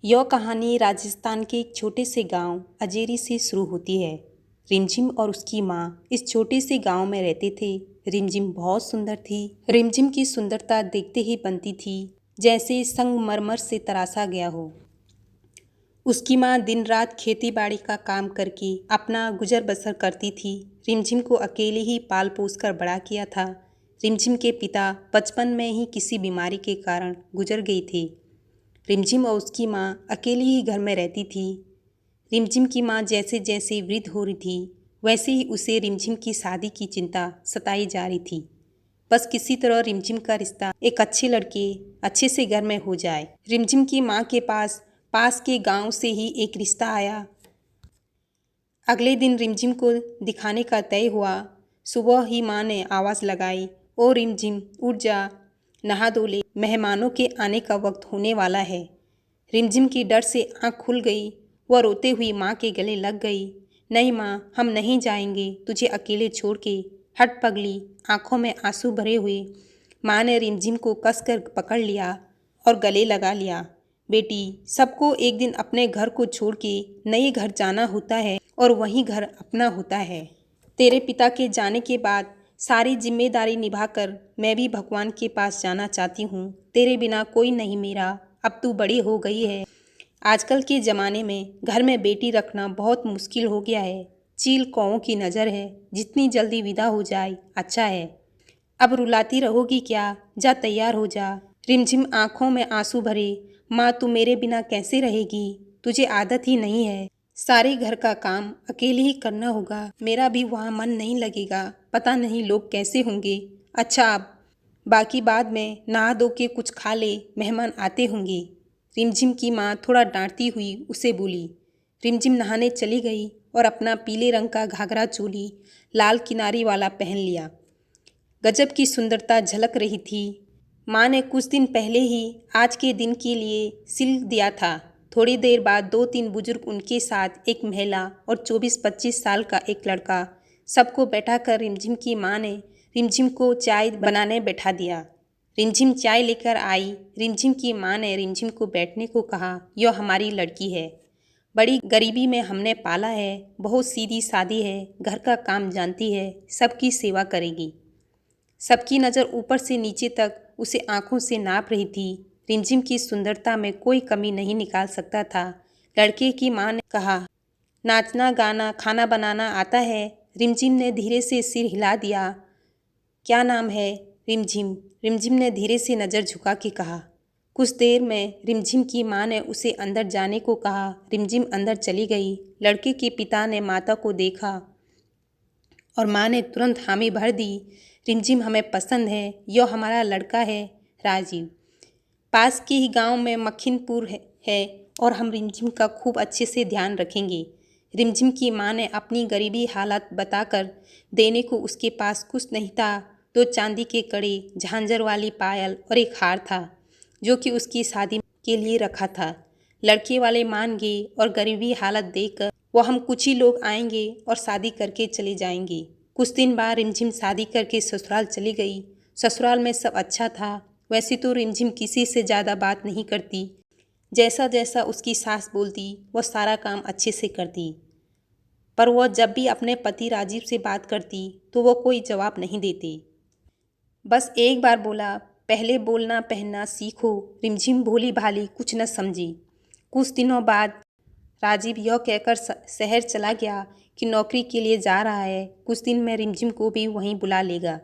यह कहानी राजस्थान के एक छोटे से गांव अजेरी से शुरू होती है। रिमझिम और उसकी माँ इस छोटे से गांव में रहते थे। रिमझिम बहुत सुंदर थी। रिमझिम की सुंदरता देखते ही बनती थी जैसे संगमरमर से तराशा गया हो। उसकी माँ दिन रात खेती बाड़ी का काम करके अपना गुजर बसर करती थी। रिमझिम को अकेले ही पाल पोस कर बड़ा किया था। रिमझिम के पिता बचपन में ही किसी बीमारी के कारण गुजर गए थे। रिमझिम और उसकी माँ अकेली ही घर में रहती थी। रिमझिम की माँ जैसे जैसे वृद्ध हो रही थी वैसे ही उसे रिमझिम की शादी की चिंता सताई जा रही थी। बस किसी तरह रिमझिम का रिश्ता एक अच्छे लड़के अच्छे से घर में हो जाए। रिमझिम की माँ के पास के गांव से ही एक रिश्ता आया। अगले दिन रिमझिम को दिखाने का तय हुआ। सुबह ही माँ ने आवाज़ लगाई, ओ रिमझिम उठ जा, नहा धो ले, मेहमानों के आने का वक्त होने वाला है। रिमझिम की डर से आँख खुल गई। वह रोते हुई माँ के गले लग गई। नहीं माँ, हम नहीं जाएंगे तुझे अकेले छोड़ के। हट पगली, आंखों में आंसू भरे हुए माँ ने रिमझिम को कसकर पकड़ लिया और गले लगा लिया। बेटी, सबको एक दिन अपने घर को छोड़ के नए घर जाना होता है और वही घर अपना होता है। तेरे पिता के जाने के बाद सारी जिम्मेदारी निभाकर मैं भी भगवान के पास जाना चाहती हूँ। तेरे बिना कोई नहीं मेरा। अब तू बड़ी हो गई है। आजकल के ज़माने में घर में बेटी रखना बहुत मुश्किल हो गया है। चील कौओं की नज़र है, जितनी जल्दी विदा हो जाए अच्छा है। अब रुलाती रहोगी क्या? जा तैयार हो जा। रिमझिम आंखों में आंसू भरे, माँ तू मेरे बिना कैसे रहेगी? तुझे आदत ही नहीं है। सारे घर का काम अकेले ही करना होगा। मेरा भी वहाँ मन नहीं लगेगा। पता नहीं लोग कैसे होंगे। अच्छा अब बाकी बाद में नहा धो के कुछ खा ले, मेहमान आते होंगे। रिमझिम की माँ थोड़ा डांटती हुई उसे बोली। रिमझिम नहाने चली गई और अपना पीले रंग का घाघरा चोली लाल किनारी वाला पहन लिया। गजब की सुंदरता झलक रही थी। माँ ने कुछ दिन पहले ही आज के दिन के लिए सिल दिया था। थोड़ी देर बाद 2-3 बुजुर्ग, उनके साथ एक महिला और 24-25 साल का एक लड़का, सबको बैठाकर रिमझिम की माँ ने रिमझिम को चाय बनाने बैठा दिया। रिमझिम चाय लेकर आई। रिमझिम की माँ ने रिमझिम को बैठने को कहा। यह हमारी लड़की है, बड़ी गरीबी में हमने पाला है, बहुत सीधी सादी है, घर का काम जानती है, सबकी सेवा करेगी। सबकी नज़र ऊपर से नीचे तक उसे आंखों से नाप रही थी। रिमझिम की सुंदरता में कोई कमी नहीं निकाल सकता था। लड़के की माँ ने कहा, नाचना गाना खाना बनाना आता है? रिमझिम ने धीरे से सिर हिला दिया। क्या नाम है? रिमझिम। रिमझिम ने धीरे से नज़र झुका के कहा। कुछ देर में रिमझिम की माँ ने उसे अंदर जाने को कहा। रिमझिम अंदर चली गई। लड़के के पिता ने माता को देखा और माँ ने तुरंत हामी भर दी। रिमझिम हमें पसंद है, यह हमारा लड़का है राजीव। पास के ही गांव में मक्खिनपुर है और हम रिमझिम का खूब अच्छे से ध्यान रखेंगे। रिमझिम की माँ ने अपनी गरीबी हालत बताकर देने को उसके पास कुछ नहीं था। 2 चांदी के कड़े, झांझर वाली पायल और एक हार था जो कि उसकी शादी के लिए रखा था। लड़के वाले मान गए और गरीबी हालत देखकर वो हम कुछ ही लोग आएंगे और शादी करके चले जाएंगे। कुछ दिन बाद रिमझिम शादी करके ससुराल चली गई। ससुराल में सब अच्छा था। वैसे तो रिमझिम किसी से ज़्यादा बात नहीं करती। जैसा जैसा उसकी सास बोलती वह सारा काम अच्छे से करती, पर वह जब भी अपने पति राजीव से बात करती तो वह कोई जवाब नहीं देते। बस एक बार बोला, पहले बोलना पहनना सीखो। रिमझिम भोली भाली कुछ न समझी। कुछ दिनों बाद राजीव यह कहकर शहर चला गया कि नौकरी के लिए जा रहा है। कुछ दिन में रिमझिम को भी वहीं बुला लेगा।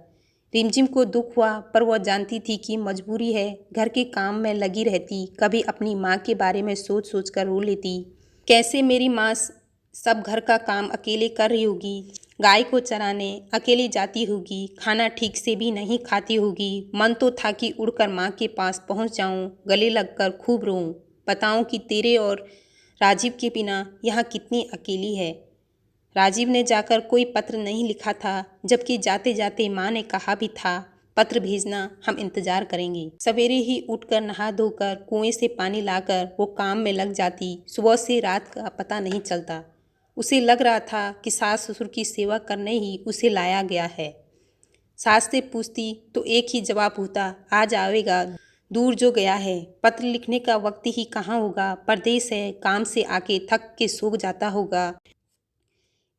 रिमझिम को दुख हुआ, पर वह जानती थी कि मजबूरी है। घर के काम में लगी रहती। कभी अपनी माँ के बारे में सोच सोच कर रो लेती। कैसे मेरी माँ सब घर का काम अकेले कर रही होगी, गाय को चराने अकेली जाती होगी, खाना ठीक से भी नहीं खाती होगी। मन तो था कि उड़कर माँ के पास पहुँच जाऊँ, गले लगकर खूब रोऊँ, बताऊँ कि तेरे और राजीव के बिना यहाँ कितनी अकेली है। राजीव ने जाकर कोई पत्र नहीं लिखा था, जबकि जाते जाते माँ ने कहा भी था, पत्र भेजना, हम इंतजार करेंगे। सवेरे ही उठकर नहा धोकर कुएं से पानी लाकर वो काम में लग जाती। सुबह से रात का पता नहीं चलता। उसे लग रहा था कि सास ससुर की सेवा करने ही उसे लाया गया है। सास से पूछती तो एक ही जवाब होता, आज आवेगा दूर जो गया है, पत्र लिखने का वक्त ही कहाँ होगा, परदेश है, काम से आके थक के सो जाता होगा।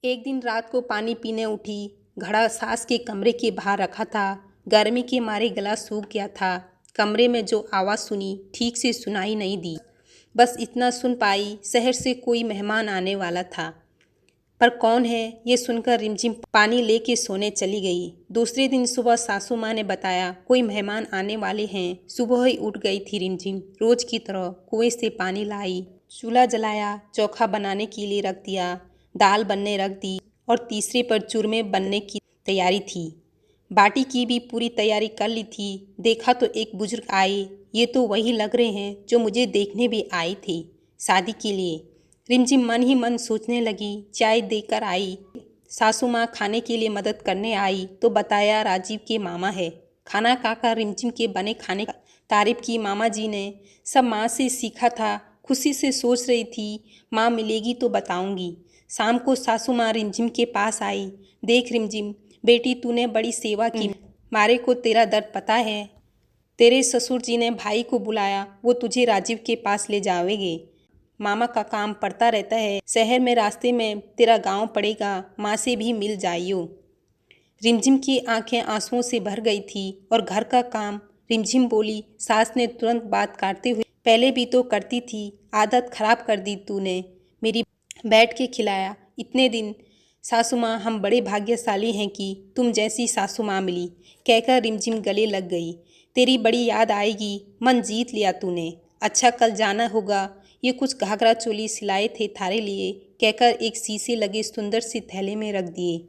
एक दिन रात को पानी पीने उठी, घड़ा सास के कमरे के बाहर रखा था। गर्मी के मारे गला सूख गया था। कमरे में जो आवाज़ सुनी ठीक से सुनाई नहीं दी, बस इतना सुन पाई शहर से कोई मेहमान आने वाला था। पर कौन है ये सुनकर रिमझिम पानी लेके सोने चली गई। दूसरे दिन सुबह सासू माँ ने बताया कोई मेहमान आने वाले हैं। सुबह ही उठ गई थी रिमझिम, रोज की तरह कुएं से पानी लाई, चूल्हा जलाया, चोखा बनाने के लिए रख दिया, दाल बनने रख दी और तीसरे पर चूरमे बनने की तैयारी थी। बाटी की भी पूरी तैयारी कर ली थी। देखा तो एक बुजुर्ग आए। ये तो वही लग रहे हैं जो मुझे देखने भी आए थे शादी के लिए। रिमझिम मन ही मन सोचने लगी। चाय देकर आई। सासू माँ खाने के लिए मदद करने आई तो बताया राजीव के मामा है। खाना खाकर रिमझिम के बने खाने का तारीफ की मामा जी ने। सब माँ से सीखा था। खुशी से सोच रही थी माँ मिलेगी तो बताऊंगी। शाम को सासू माँ रिमझिम के पास आई। देख रिमझिम, बेटी तूने बड़ी सेवा की, मारे को तेरा दर्द पता है। तेरे ससुर जी ने भाई को बुलाया, वो तुझे राजीव के पास ले जावेंगे। मामा का काम पड़ता रहता है। शहर में रास्ते में तेरा गांव पड़ेगा, माँ से भी मिल जाइयो। रिमझिम की आंखें आंसुओं से भर गई थी। और घर का काम? रिमझिम बोली। सास ने तुरंत बात काटते हुए, पहले भी तो करती थी, आदत खराब कर दी तूने। मेरी बैठ के खिलाया इतने दिन। सासू माँ, हम बड़े भाग्यशाली हैं कि तुम जैसी सासू माँ मिली, कहकर रिमझिम गले लग गई। तेरी बड़ी याद आएगी, मन जीत लिया तूने। अच्छा कल जाना होगा, ये कुछ घाघरा चोली सिलाए थे थारे लिए, कहकर एक शीशे लगे सुंदर सी थैले में रख दिए।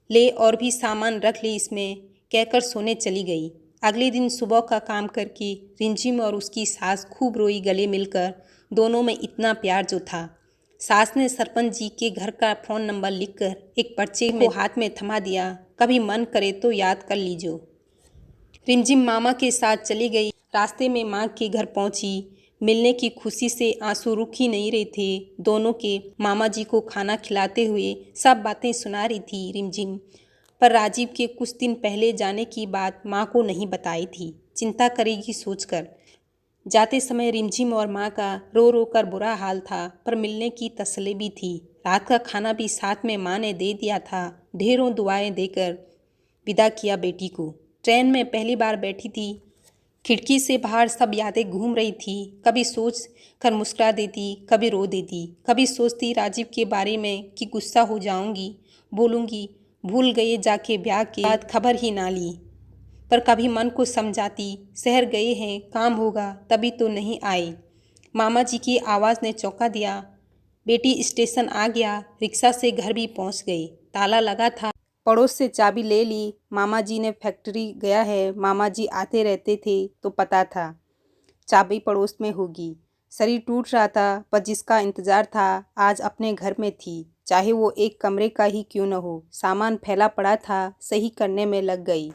ले और भी सामान रख ले इसमें, कहकर सोने चली गई। अगले दिन सुबह का काम करके रिमझिम और उसकी सास खूब रोई गले मिलकर। दोनों में इतना प्यार जो था। सास ने सरपंच जी के घर का फ़ोन नंबर लिखकर एक पर्चे में हाथ में थमा दिया। कभी मन करे तो याद कर लीजो। रिमझिम मामा के साथ चली गई। रास्ते में माँ के घर पहुंची। मिलने की खुशी से आंसू रुक ही नहीं रहे थे दोनों के। मामा जी को खाना खिलाते हुए सब बातें सुना रही थी रिमझिम। पर राजीव के कुछ दिन पहले जाने की बात माँ को नहीं बताई थी, चिंता करेगी सोचकर। जाते समय रिमझिम और माँ का रो रो कर बुरा हाल था, पर मिलने की तसल्ली भी थी। रात का खाना भी साथ में माँ ने दे दिया था। ढेरों दुआएं देकर विदा किया बेटी को। ट्रेन में पहली बार बैठी थी। खिड़की से बाहर सब यादें घूम रही थी। कभी सोच कर मुस्कुरा देती, कभी रो देती। कभी सोचती राजीव के बारे में कि गुस्सा हो जाऊंगी, बोलूंगी भूल गए जाके ब्याह के बाद खबर ही ना ली। पर कभी मन को समझाती, शहर गए हैं, काम होगा तभी तो नहीं आए। मामा जी की आवाज़ ने चौंका दिया। बेटी स्टेशन आ गया। रिक्शा से घर भी पहुंच गई। ताला लगा था। पड़ोस से चाबी ले ली। मामा जी ने फैक्ट्री गया है, मामा जी आते रहते थे तो पता था चाबी पड़ोस में होगी। शरीर टूट रहा था, पर जिसका इंतजार था आज अपने घर में थी, चाहे वो एक कमरे का ही क्यों न हो। सामान फैला पड़ा था, सही करने में लग गई।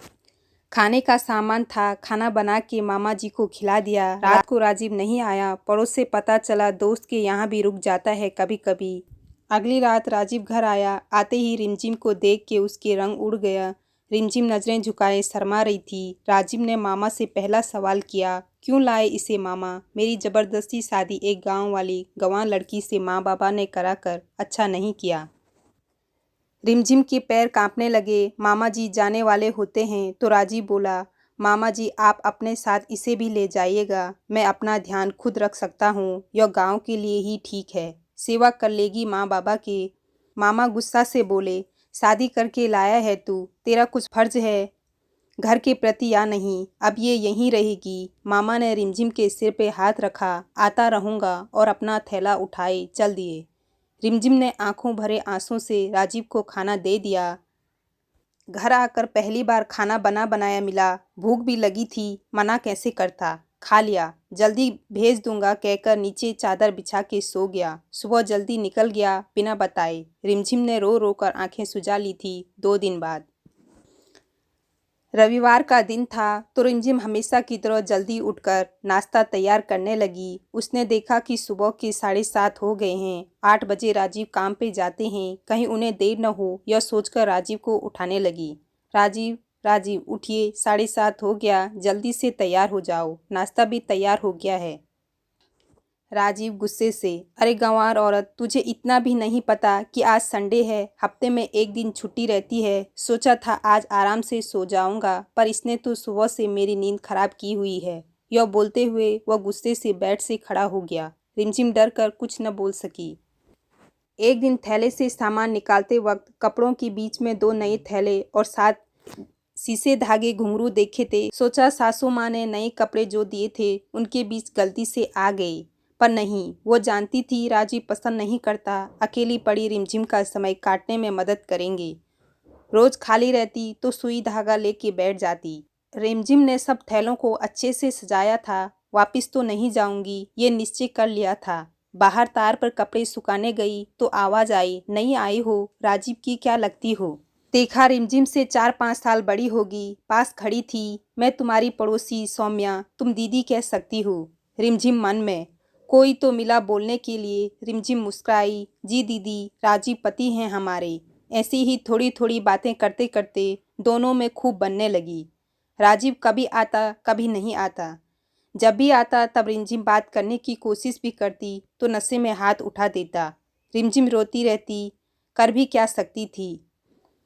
खाने का सामान था, खाना बना के मामा जी को खिला दिया। रात को राजीव नहीं आया। पड़ोस से पता चला दोस्त के यहाँ भी रुक जाता है कभी कभी। अगली रात राजीव घर आया। आते ही रिमझिम को देख के उसके रंग उड़ गया। रिमझिम नजरें झुकाए शर्मा रही थी। राजीव ने मामा से पहला सवाल किया, क्यों लाए इसे मामा? मेरी जबरदस्ती शादी एक गांव वाली गंवार लड़की से माँ बाबा ने कराकर अच्छा नहीं किया। रिमझिम के पैर कांपने लगे। मामा जी जाने वाले होते हैं तो राजीव बोला, मामा जी आप अपने साथ इसे भी ले जाइएगा, मैं अपना ध्यान खुद रख सकता हूँ, यह गांव के लिए ही ठीक है, सेवा कर लेगी माँ बाबा के। मामा गुस्सा से बोले, शादी करके लाया है तू, तेरा कुछ फर्ज है घर के प्रति या नहीं? अब ये यहीं रहेगी। मामा ने रिमझिम के सिर पे हाथ रखा। आता रहूँगा, और अपना थैला उठाए चल दिए। रिमझिम ने आंखों भरे आंसू से राजीव को खाना दे दिया। घर आकर पहली बार खाना बना बनाया मिला। भूख भी लगी थी, मना कैसे करता। खा लिया। जल्दी भेज दूंगा कहकर नीचे चादर बिछा के सो गया। सुबह जल्दी निकल गया बिना बताए। रिमझिम ने रो रो कर आंखें सुजा ली थी 2 दिन बाद। रविवार का दिन था तो रिमझिम हमेशा की तरह जल्दी उठकर नाश्ता तैयार करने लगी। उसने देखा कि सुबह के 7:30 हो गए हैं। 8 बजे राजीव काम पे जाते हैं, कहीं उन्हें देर न हो, यह सोचकर राजीव को उठाने लगी। राजीव, राजीव उठिए, 7:30 हो गया, जल्दी से तैयार हो जाओ, नाश्ता भी तैयार हो गया है। राजीव गुस्से से, अरे गंवार औरत, तुझे इतना भी नहीं पता कि आज संडे है, हफ्ते में एक दिन छुट्टी रहती है। सोचा था आज आराम से सो जाऊंगा, पर इसने तो सुबह से मेरी नींद खराब की हुई है। यह बोलते हुए वह गुस्से से बेड से खड़ा हो गया। रिमझिम डर कर कुछ न बोल सकी। एक दिन थैले से सामान निकालते वक्त कपड़ों के बीच में 2 नए थैले और 7 शीशे धागे घुंघरू देखे थे। सोचा सासू माँ ने नए कपड़े जो दिए थे उनके बीच गलती से आ गए, पर नहीं, वो जानती थी राजीव पसंद नहीं करता। अकेली पड़ी रिमझिम का समय काटने में मदद करेंगे। रोज खाली रहती तो सुई धागा लेके बैठ जाती। रिमझिम ने सब थैलों को अच्छे से सजाया था। वापिस तो नहीं जाऊंगी, ये निश्चय कर लिया था। बाहर तार पर कपड़े सुखाने गई तो आवाज आई, नहीं आई हो, राजीव की क्या लगती हो। देखा रिमझिम से 4-5 साल बड़ी होगी, पास खड़ी थी। मैं तुम्हारी पड़ोसी सौम्या, तुम दीदी कह सकती हो। रिमझिम मन में, कोई तो मिला बोलने के लिए। रिमझिम मुस्कुराई, जी दीदी, राजीव पति हैं हमारे। ऐसी ही थोड़ी थोड़ी बातें करते करते दोनों में खूब बनने लगी। राजीव कभी आता कभी नहीं आता। जब भी आता तब रिमझिम बात करने की कोशिश भी करती तो नशे में हाथ उठा देता। रिमझिम रोती रहती, कर भी क्या सकती थी।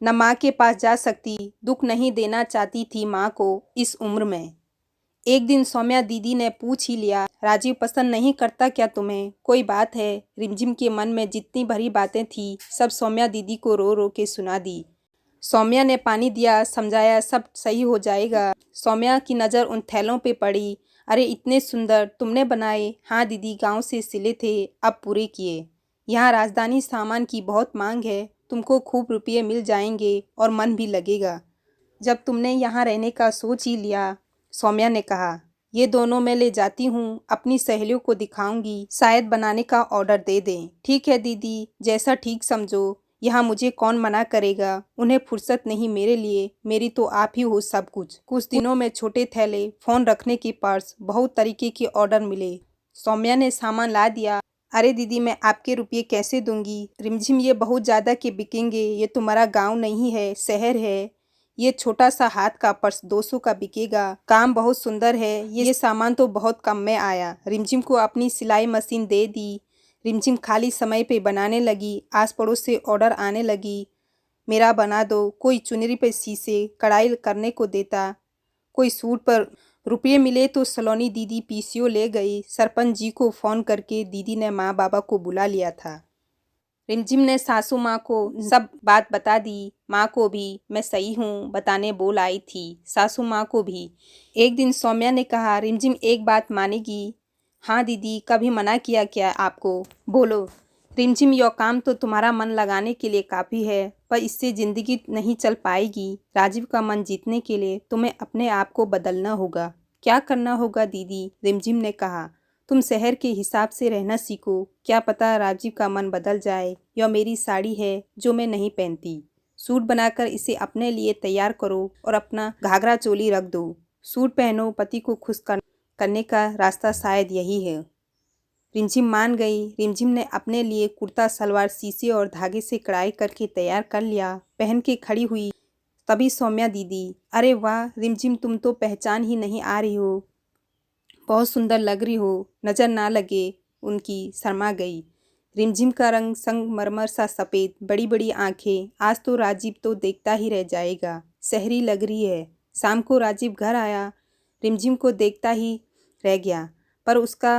न माँ के पास जा सकती, दुख नहीं देना चाहती थी माँ को इस उम्र में। एक दिन सौम्या दीदी ने पूछ ही लिया, राजीव पसंद नहीं करता क्या तुम्हें, कोई बात है। रिमझिम के मन में जितनी भरी बातें थी सब सौम्या दीदी को रो रो के सुना दी। सौम्या ने पानी दिया, समझाया सब सही हो जाएगा। सौम्या की नज़र उन थैलों पे पड़ी। अरे इतने सुंदर, तुमने बनाए। हाँ दीदी, गांव से सिले थे, अब पूरे किए। यहाँ राजधानी सामान की बहुत मांग है, तुमको खूब रुपये मिल जाएंगे और मन भी लगेगा जब तुमने यहाँ रहने का सोच ही लिया। सौम्या ने कहा, ये दोनों मैं ले जाती हूँ, अपनी सहेलियों को दिखाऊंगी, शायद बनाने का ऑर्डर दे दें। ठीक है दीदी, जैसा ठीक समझो। यहाँ मुझे कौन मना करेगा। उन्हें फुर्सत नहीं मेरे लिए, मेरी तो आप ही हो सब कुछ। कुछ दिनों में छोटे थैले, फोन रखने की पर्स, बहुत तरीके के ऑर्डर मिले। सौम्या ने सामान ला दिया। अरे दीदी, मैं आपके रुपये कैसे दूंगी। रिमझिम, ये बहुत ज़्यादा के बिकेंगे, ये तुम्हारा गांव नहीं है, शहर है। ये छोटा सा हाथ का पर्स 200 का बिकेगा, काम बहुत सुंदर है। ये सामान तो बहुत कम में आया। रिमझिम को अपनी सिलाई मशीन दे दी। रिमझिम खाली समय पे बनाने लगी। आस पड़ोस से ऑर्डर आने लगी, मेरा बना दो। कोई चुनरी पे शीशे कढ़ाई करने को देता, कोई सूट पर। रुपये मिले तो सलोनी दीदी पीसीओ ले गई। सरपंच जी को फ़ोन करके दीदी ने माँ बाबा को बुला लिया था। रिमझिम ने सासू माँ को सब बात बता दी। माँ को भी मैं सही हूँ बताने बोल आई थी, सासू माँ को भी। एक दिन सौम्या ने कहा, रिमझिम एक बात मानेगी। हाँ दीदी, कभी मना किया क्या आपको, बोलो। रिमझिम, यह काम तो तुम्हारा मन लगाने के लिए काफ़ी है, पर इससे ज़िंदगी नहीं चल पाएगी। राजीव का मन जीतने के लिए तुम्हें अपने आप को बदलना होगा। क्या करना होगा दीदी, रिमझिम ने कहा। तुम शहर के हिसाब से रहना सीखो, क्या पता राजीव का मन बदल जाए। यह मेरी साड़ी है जो मैं नहीं पहनती, सूट बनाकर इसे अपने लिए तैयार करो और अपना घाघरा चोली रख दो। सूट पहनो, पति को खुश करने का रास्ता शायद यही है। रिमझिम मान गई। रिमझिम ने अपने लिए कुर्ता सलवार शीशे और धागे से कढ़ाई करके तैयार कर लिया, पहन के खड़ी हुई। तभी सौम्या दीदी, अरे वाह रिमझिम, तुम तो पहचान ही नहीं आ रही हो, बहुत सुंदर लग रही हो। नज़र ना लगे उनकी, शर्मा गई। रिमझिम का रंग संगमरमर सा सफ़ेद, बड़ी बड़ी आंखें। आज तो राजीव तो देखता ही रह जाएगा, शहरी लग रही है। शाम को राजीव घर आया, रिमझिम को देखता ही रह गया, पर उसका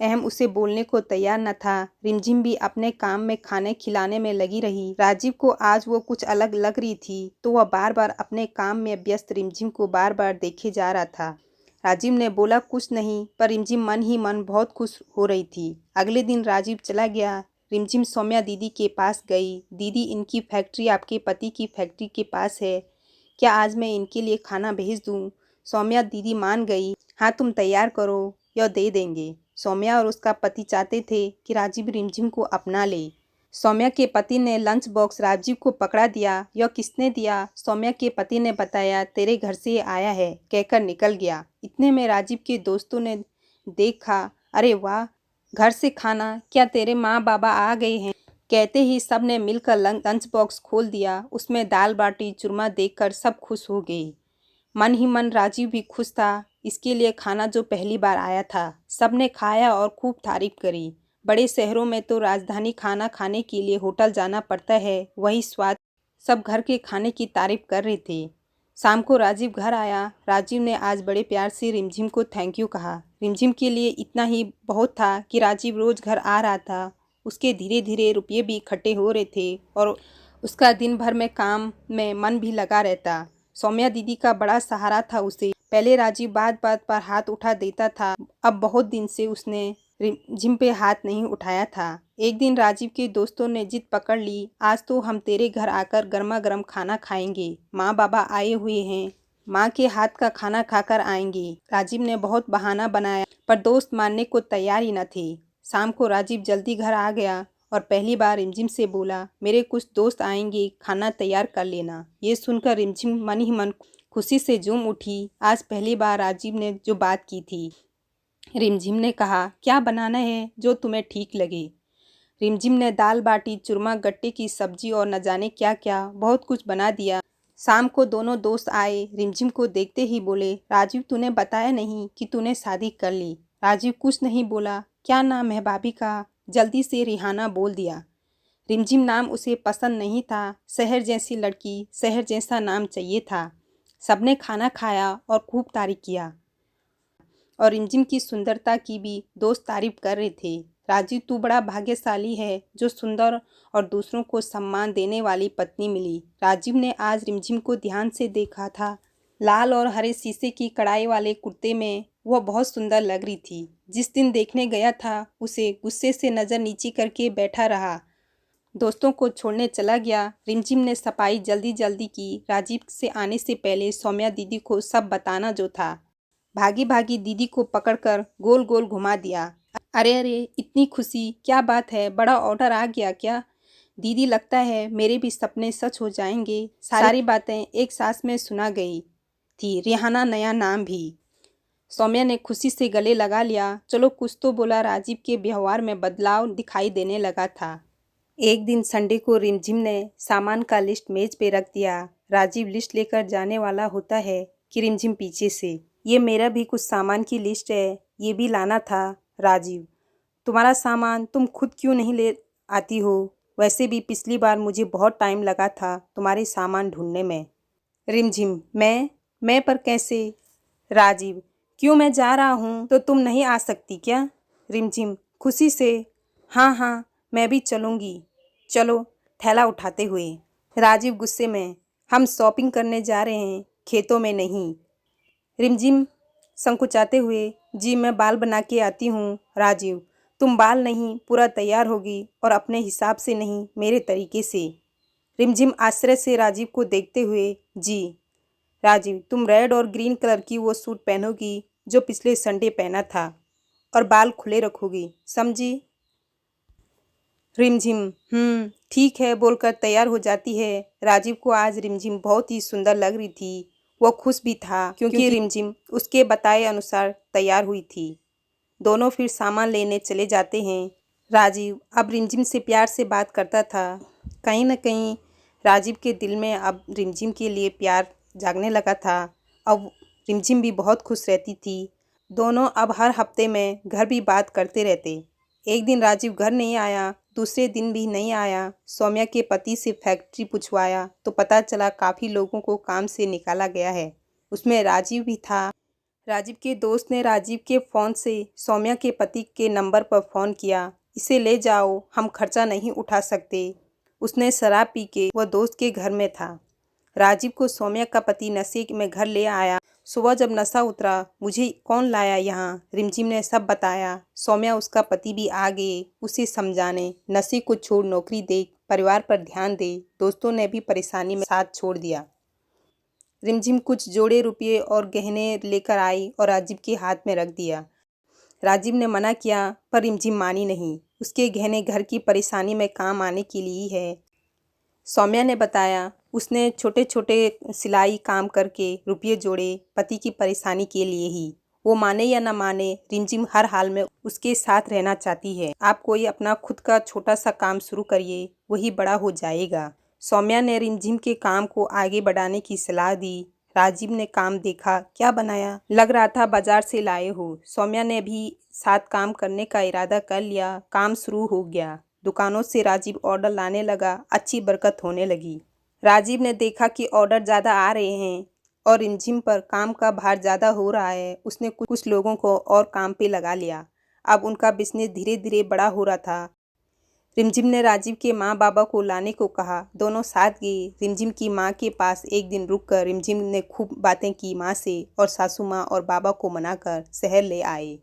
अहम उसे बोलने को तैयार न था। रिमझिम भी अपने काम में खाने खिलाने में लगी रही। राजीव को आज वो कुछ अलग लग रही थी, तो वह बार बार अपने काम में व्यस्त रिमझिम को बार बार देखे जा रहा था। राजीव ने बोला कुछ नहीं, पर रिमझिम मन ही मन बहुत खुश हो रही थी। अगले दिन राजीव चला गया। रिमझिम सौम्या दीदी के पास गई। दीदी, इनकी फैक्ट्री आपके पति की फैक्ट्री के पास है, क्या आज मैं इनके लिए खाना भेज दूँ। सौम्या दीदी मान गई। हाँ तुम तैयार करो, यह दे देंगे। सौम्या और उसका पति चाहते थे कि राजीव रिमझिम को अपना ले। सौम्या के पति ने लंच बॉक्स राजीव को पकड़ा दिया। यह किसने दिया। सौम्या के पति ने बताया, तेरे घर से आया है, कहकर निकल गया। इतने में राजीव के दोस्तों ने देखा, अरे वाह, घर से खाना, क्या तेरे माँ बाबा आ गए हैं। कहते ही सब ने मिलकर लंच बॉक्स खोल दिया। उसमें दाल बाटी चूरमा देखकर सब खुश हो गए। मन ही मन राजीव भी खुश था। इसके लिए खाना जो पहली बार आया था। सब ने खाया और खूब तारीफ करी। बड़े शहरों में तो राजधानी खाना खाने के लिए होटल जाना पड़ता है, वही स्वाद। सब घर के खाने की तारीफ कर रहे थे। शाम को राजीव घर आया। राजीव ने आज बड़े प्यार से रिमझिम को थैंक यू कहा। रिमझिम के लिए इतना ही बहुत था कि राजीव रोज घर आ रहा था। उसके धीरे धीरे रुपये भी इकट्ठे हो रहे थे और उसका दिन भर में काम में मन भी लगा रहता। सौम्या दीदी का बड़ा सहारा था उसे। पहले राजीव बात बात पर हाथ उठा देता था, अब बहुत दिन से उसने रिमझिम पे हाथ नहीं उठाया था। एक दिन राजीव के दोस्तों ने जिद पकड़ ली, आज तो हम तेरे घर आकर गर्मा गर्म खाना खाएंगे। माँ बाबा आए हुए हैं, माँ के हाथ का खाना खाकर आएंगे। राजीव ने बहुत बहाना बनाया पर दोस्त मानने को तैयार ही न थे। शाम को राजीव जल्दी घर आ गया और पहली बार रिमझिम से बोला, मेरे कुछ दोस्त आएंगे, खाना तैयार कर लेना। ये सुनकर रिमझिम मन ही मन खुशी से झूम उठी। आज पहली बार राजीव ने जो बात की थी। रिमझिम ने कहा, क्या बनाना है जो तुम्हें ठीक लगे। रिमझिम ने दाल बाटी चूरमा गट्टे की सब्जी और न जाने क्या क्या बहुत कुछ बना दिया। शाम को दोनों दोस्त आए। रिमझिम को देखते ही बोले, राजीव तूने बताया नहीं कि तूने शादी कर ली। राजीव कुछ नहीं बोला। क्या नाम है भाभी का? जल्दी से रिहाना बोल दिया। रिमझिम नाम उसे पसंद नहीं था। शहर जैसी लड़की, शहर जैसा नाम चाहिए था। सबने खाना खाया और खूब तारीफ किया और रिमझिम की सुंदरता की भी दोस्त तारीफ कर रहे थे। राजीव तू बड़ा भाग्यशाली है जो सुंदर और दूसरों को सम्मान देने वाली पत्नी मिली। राजीव ने आज रिमझिम को ध्यान से देखा था। लाल और हरे शीशे की कढ़ाई वाले कुर्ते में वह बहुत सुंदर लग रही थी। जिस दिन देखने गया था उसे गुस्से से नज़र नीची करके बैठा रहा। दोस्तों को छोड़ने चला गया। रिमझिम ने सफाई जल्दी जल्दी की। राजीव से आने से पहले सौम्या दीदी को सब बताना जो था। भागी भागी दीदी को पकड़कर गोल गोल घुमा दिया। अरे अरे, इतनी खुशी, क्या बात है, बड़ा ऑर्डर आ गया क्या? दीदी लगता है मेरे भी सपने सच हो जाएंगे। सारी बातें एक सांस में सुना गई थी। रिहाना नया नाम भी। सौम्या ने खुशी से गले लगा लिया। चलो कुछ तो बोला। राजीव के व्यवहार में बदलाव दिखाई देने लगा था। एक दिन संडे को रिमझिम ने सामान का लिस्ट मेज पे रख दिया। राजीव लिस्ट लेकर जाने वाला होता है कि रिमझिम पीछे से, ये मेरा भी कुछ सामान की लिस्ट है, ये भी लाना था। राजीव, तुम्हारा सामान तुम खुद क्यों नहीं ले आती हो? वैसे भी पिछली बार मुझे बहुत टाइम लगा था तुम्हारे सामान ढूंढने में। रिमझिम, मैं पर कैसे? राजीव, क्यों, मैं जा रहा हूँ तो तुम नहीं आ सकती क्या? रिमझिम खुशी से, हाँ हाँ मैं भी चलूँगी। चलो, थैला उठाते हुए। राजीव गुस्से में, हम शॉपिंग करने जा रहे हैं, खेतों में नहीं। रिमझिम संकुचाते हुए, जी मैं बाल बना के आती हूँ। राजीव, तुम बाल नहीं पूरा तैयार होगी और अपने हिसाब से नहीं, मेरे तरीके से। रिमझिम आश्चर्य से राजीव को देखते हुए, जी। राजीव, तुम रेड और ग्रीन कलर की वो सूट पहनोगी जो पिछले संडे पहना था और बाल खुले रखोगी, समझी? रिमझिम ठीक है बोलकर तैयार हो जाती है। राजीव को आज रिमझिम बहुत ही सुंदर लग रही थी। वह खुश भी था क्योंकि रिमझिम उसके बताए अनुसार तैयार हुई थी। दोनों फिर सामान लेने चले जाते हैं। राजीव अब रिमझिम से प्यार से बात करता था। कहीं न कहीं राजीव के दिल में अब रिमझिम के लिए प्यार जागने लगा था। अब रिमझिम भी बहुत खुश रहती थी। दोनों अब हर हफ्ते में घर भी बात करते रहते। एक दिन राजीव घर नहीं आया, दूसरे दिन भी नहीं आया। सौम्या के पति से फैक्ट्री पूछवाया तो पता चला काफ़ी लोगों को काम से निकाला गया है, उसमें राजीव भी था। राजीव के दोस्त ने राजीव के फ़ोन से सौम्या के पति के नंबर पर फ़ोन किया, इसे ले जाओ, हम खर्चा नहीं उठा सकते। उसने शराब पी के वह दोस्त के घर में था। राजीव को सौम्या का पति नशे में घर ले आया। सुबह जब नशा उतरा, मुझे कौन लाया यहाँ? रिमझिम ने सब बताया। सौम्या उसका पति भी आ गए उसे समझाने, नशे को छोड़ नौकरी देख, परिवार पर ध्यान दे। दोस्तों ने भी परेशानी में साथ छोड़ दिया। रिमझिम कुछ जोड़े रुपये और गहने लेकर आई और राजीव के हाथ में रख दिया। राजीव ने मना किया पर रिमझिम मानी नहीं। उसके गहने घर की परेशानी में काम आने के लिए है। सौम्या ने बताया उसने छोटे छोटे सिलाई काम करके रुपये जोड़े, पति की परेशानी के लिए ही। वो माने या ना माने, रिमझिम हर हाल में उसके साथ रहना चाहती है। आप कोई अपना खुद का छोटा सा काम शुरू करिए, वही बड़ा हो जाएगा। सौम्या ने रिमझिम के काम को आगे बढ़ाने की सलाह दी। राजीव ने काम देखा, क्या बनाया? लग रहा था बाजार से लाए हो। सौम्या ने भी साथ काम करने का इरादा कर लिया। काम शुरू हो गया। दुकानों से राजीव ऑर्डर लाने लगा। अच्छी बरकत होने लगी। राजीव ने देखा कि ऑर्डर ज़्यादा आ रहे हैं और रिमझिम पर काम का भार ज़्यादा हो रहा है। उसने कुछ लोगों को और काम पे लगा लिया। अब उनका बिजनेस धीरे धीरे बड़ा हो रहा था। रिमझिम ने राजीव के माँ बाबा को लाने को कहा। दोनों साथ गए। रिमझिम की माँ के पास एक दिन रुककर रिमझिम ने खूब बातें की माँ से और सासू माँ और बाबा को मनाकर शहर ले आए।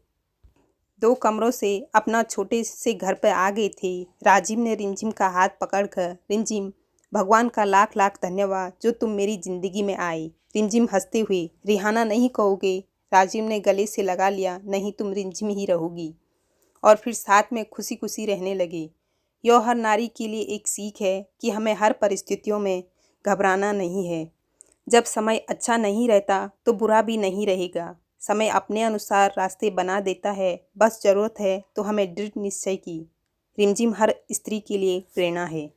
2 कमरों से अपना छोटे से घर पर आ गए थे। राजीव ने रिमझिम का हाथ पकड़कर, रिमझिम, भगवान का लाख लाख धन्यवाद जो तुम मेरी जिंदगी में आई। रिमझिम हंसते हुए, रिहाना नहीं कहोगे? राजीव ने गले से लगा लिया। नहीं, तुम रिमझिम ही रहोगी। और फिर साथ में खुशी खुशी रहने लगे। यह हर नारी के लिए एक सीख है कि हमें हर परिस्थितियों में घबराना नहीं है। जब समय अच्छा नहीं रहता तो बुरा भी नहीं रहेगा। समय अपने अनुसार रास्ते बना देता है। बस ज़रूरत है तो हमें दृढ़ निश्चय की। रिमझिम हर स्त्री के लिए प्रेरणा है।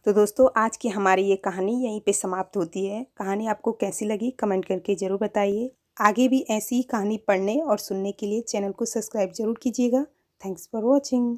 तो दोस्तों, आज की हमारी ये कहानी यहीं पे समाप्त होती है। कहानी आपको कैसी लगी कमेंट करके ज़रूर बताइए। आगे भी ऐसी ही कहानी पढ़ने और सुनने के लिए चैनल को सब्सक्राइब जरूर कीजिएगा। Thanks for watching.